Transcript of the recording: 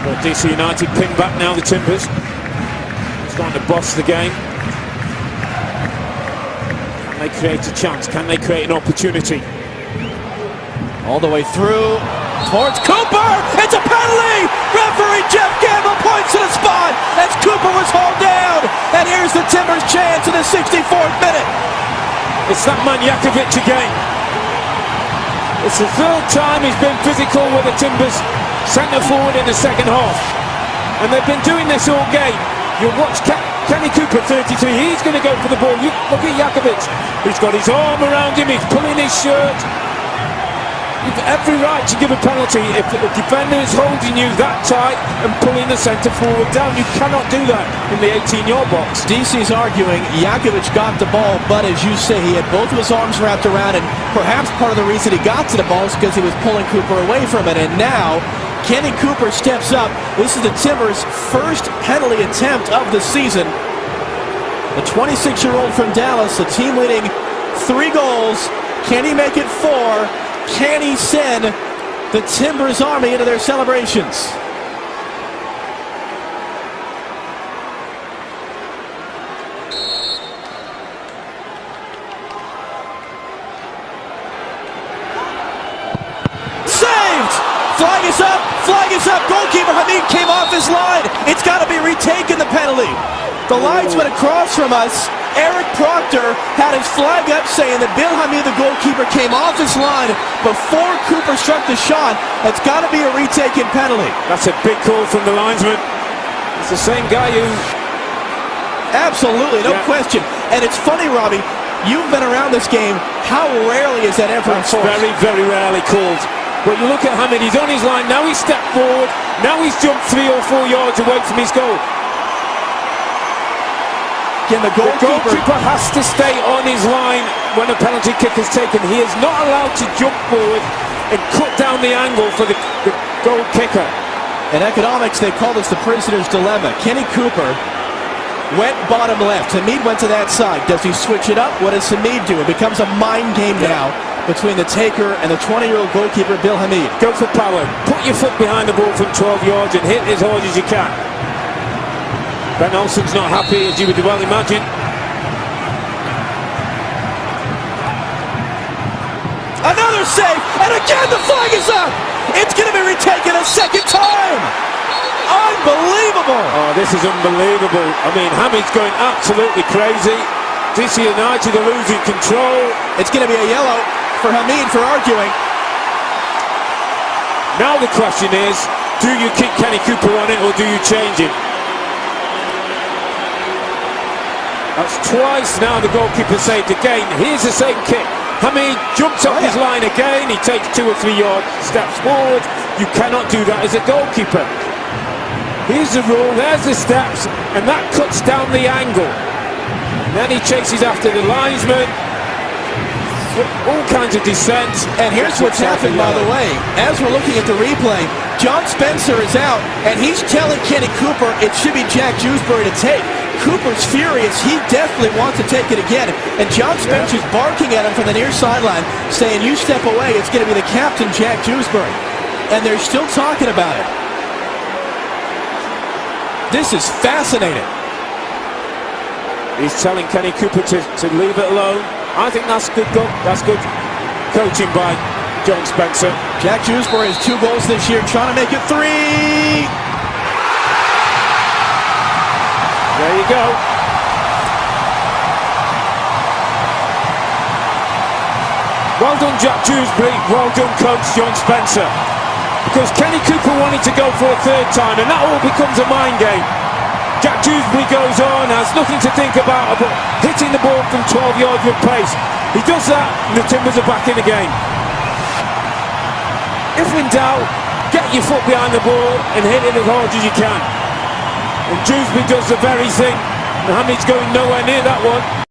Well, DC United ping back now, the Timbers. Starting to boss the game. Can they create a chance? Can they create an opportunity? All the way through towards Cooper. It's a penalty. Referee Jeff Gamble points to the spot as Cooper was hauled down. And here's the Timbers' chance in the 64th minute. It's that man Jakovic again. It's the third time he's been physical with the Timbers centre forward in the second half. And they've been doing this all game. You'll watch Kenny Cooper, 33, he's going to go for the ball. Look at Jakovic. He's got his arm around him, he's pulling his shirt. You've every right to give a penalty if the defender is holding you that tight and pulling the centre forward down. You cannot do that in the 18-yard box. DC's arguing Jakovic got the ball, but as you say, he had both of his arms wrapped around, and perhaps part of the reason he got to the ball is because he was pulling Cooper away from it. And now Kenny Cooper steps up. This is the Timbers' first penalty attempt of the season. The 26-year-old from Dallas, the team leading 3 goals. Can he make it 4? Can he send the Timbers Army into their celebrations? Saved! Flag is up! Flag is up! Goalkeeper Hamid came off his line. It's got to be retaken, the penalty. The linesman across from us, Eric Proctor, had his flag up saying that Bill Hamid, the goalkeeper, came off his line before Cooper struck the shot. It's got to be a retaken penalty. That's a big call from the linesman. It's the same guy who... Absolutely, no question. And it's funny, Robbie, you've been around this game. How rarely is that ever enforced? Very, very rarely called. But you look at Hamid, he's on his line, now he's stepped forward, now he's jumped 3 or 4 yards away from his goal. The goalkeeper has to stay on his line when a penalty kick is taken. He is not allowed to jump forward and cut down the angle for the goal kicker. In economics, they call this the prisoner's dilemma. Kenny Cooper went bottom left. Hamid went to that side. Does he switch it up? What does Hamid do? It becomes a mind game now between the taker and the 20-year-old goalkeeper, Bill Hamid. Go for power. Put your foot behind the ball from 12 yards and hit as hard as you can. Ben Olsen's not happy, as you would well imagine. Another save, and again the flag is up! It's going to be retaken a second time! Unbelievable! Oh, this is unbelievable. I mean, Hamid's going absolutely crazy. DC United are losing control. It's going to be a yellow for Hamid for arguing. Now the question is, do you keep Kenny Cooper on it or do you change him? That's twice now the goalkeeper saved again. Here's the same kick. Hamid jumps off his line again. He takes 2 or 3 yard steps forward. You cannot do that as a goalkeeper. Here's the rule. There's the steps. And that cuts down the angle. And then he chases after the linesman. All kinds of descent. And here's what's happened, by the way. As we're looking at the replay, John Spencer is out. And he's telling Kenny Cooper it should be Jack Dewsbury to take. Cooper's furious. He definitely wants to take it again. And John Spencer's barking at him from the near sideline, saying, you step away, it's going to be the captain, Jack Dewsbury. And they're still talking about it. This is fascinating. He's telling Kenny Cooper to leave it alone. I think that's good. That's good coaching by John Spencer. Jack Dewsbury has 2 goals this year, trying to make it 3. There you go. Well done, Jack Dewsbury. Well done, coach John Spencer. Because Kenny Cooper wanted to go for a 3rd time, and that all becomes a mind game. Jack Dewsbury goes on, has nothing to think about hitting the ball from 12 yards with pace. He does that, and the Timbers are back in the game. If in doubt, get your foot behind the ball and hit it as hard as you can. And Dewsbury does the very thing. Hamid's going nowhere near that one.